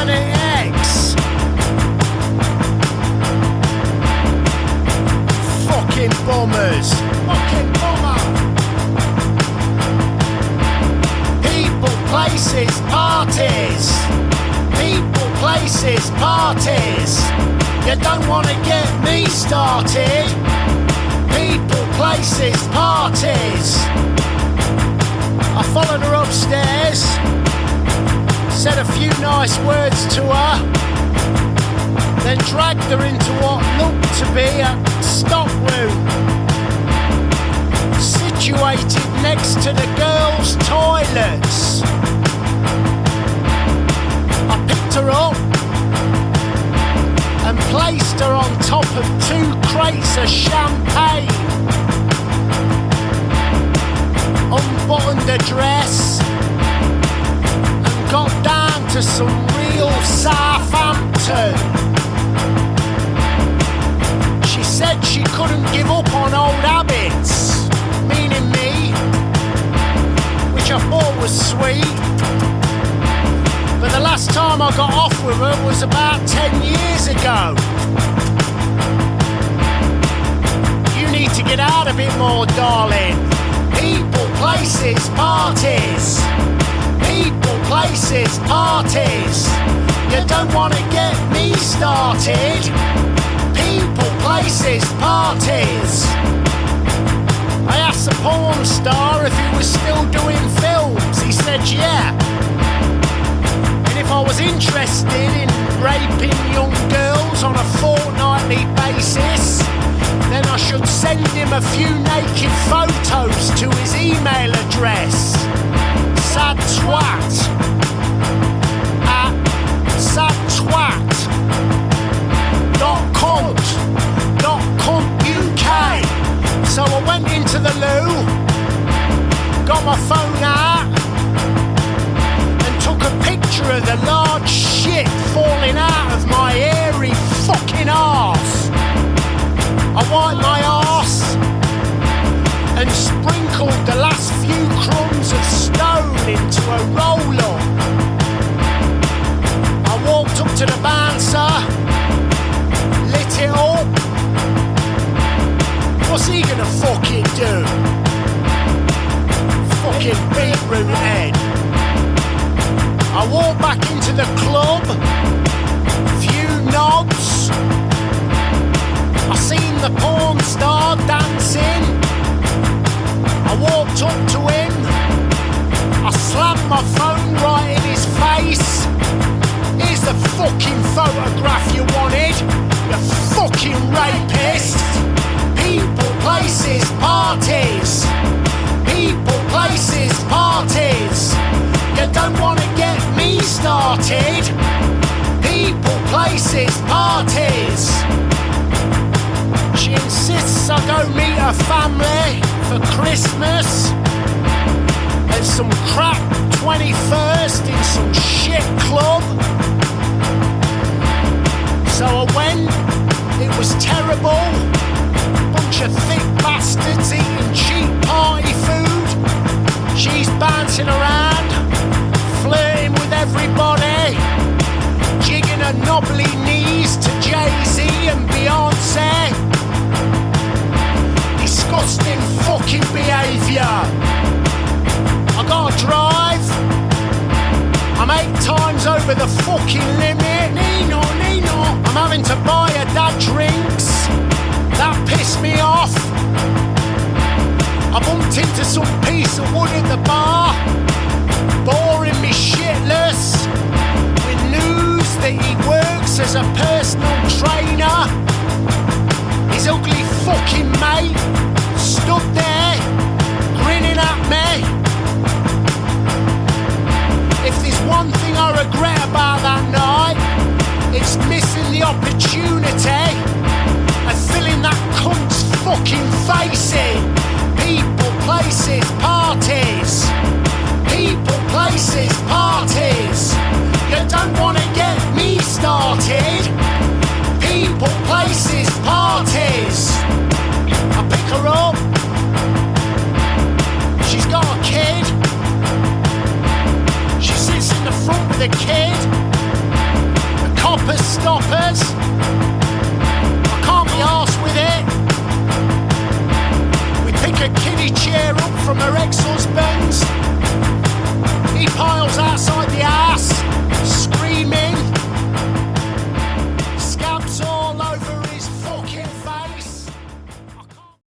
Planet X. Fucking bummers. Fucking bummer. People, places, parties. People, places, parties. You don't want to get me started. People, places, parties. I followed her upstairs, said a few nice words to her, then dragged her into what looked to be a stockroom, situated next to the girls' toilets. I picked her up and placed her on top of 2 crates of champagne, unbuttoned her dress and got down to some real Southampton. She said she couldn't give up on old habits, meaning me, which I thought was sweet. But the last time I got off with her was about 10 years ago. You need to get out a bit more, darling. People, places, parties. People, places, parties. You don't want to get me started. People, places, parties. I asked the porn star if he was still doing films. He said yeah. And if I was interested in raping young girls on a fortnightly basis, then I should send him a few naked photos to his email address. sadtwat@sadtwat.com.uk. So I went into the loo, got my phone out, and took a picture of the large shit falling out of my hairy fucking arse. I wiped my arse and sprinkled the last few crumbs of stone into a roll-up. I walked up to the bouncer, lit it up. What's he gonna fucking do? Fucking beetroot head. I walked back into the club, few knobs. I seen the porn star dancing. I walked up to him. I slammed my phone right in his face. Here's the fucking photograph you wanted, you fucking rapist. People, places, parties. People, places, parties. You don't want to get me started. People, places, parties. She insists I go meet her family for Christmas and some crap 21st in some shit club. So I went, it was terrible. Bunch of thick bastards eating cheap party food. She's bouncing around, flirting with everybody, jigging her knobbly knees to Jay-Z and Beyonce. Disgusting fucking behaviour. I gotta drive. I'm 8 times over the fucking limit. Nino. I'm having to buy her dad drinks. That pissed me off. I bumped into some piece of wood at the bar, boring me shitless, with news that he works as a personal trainer. His ugly fucking mate stood there, grinning at me. If there's one thing I regret about that night, it's missing the opportunity of filling that cunt's fucking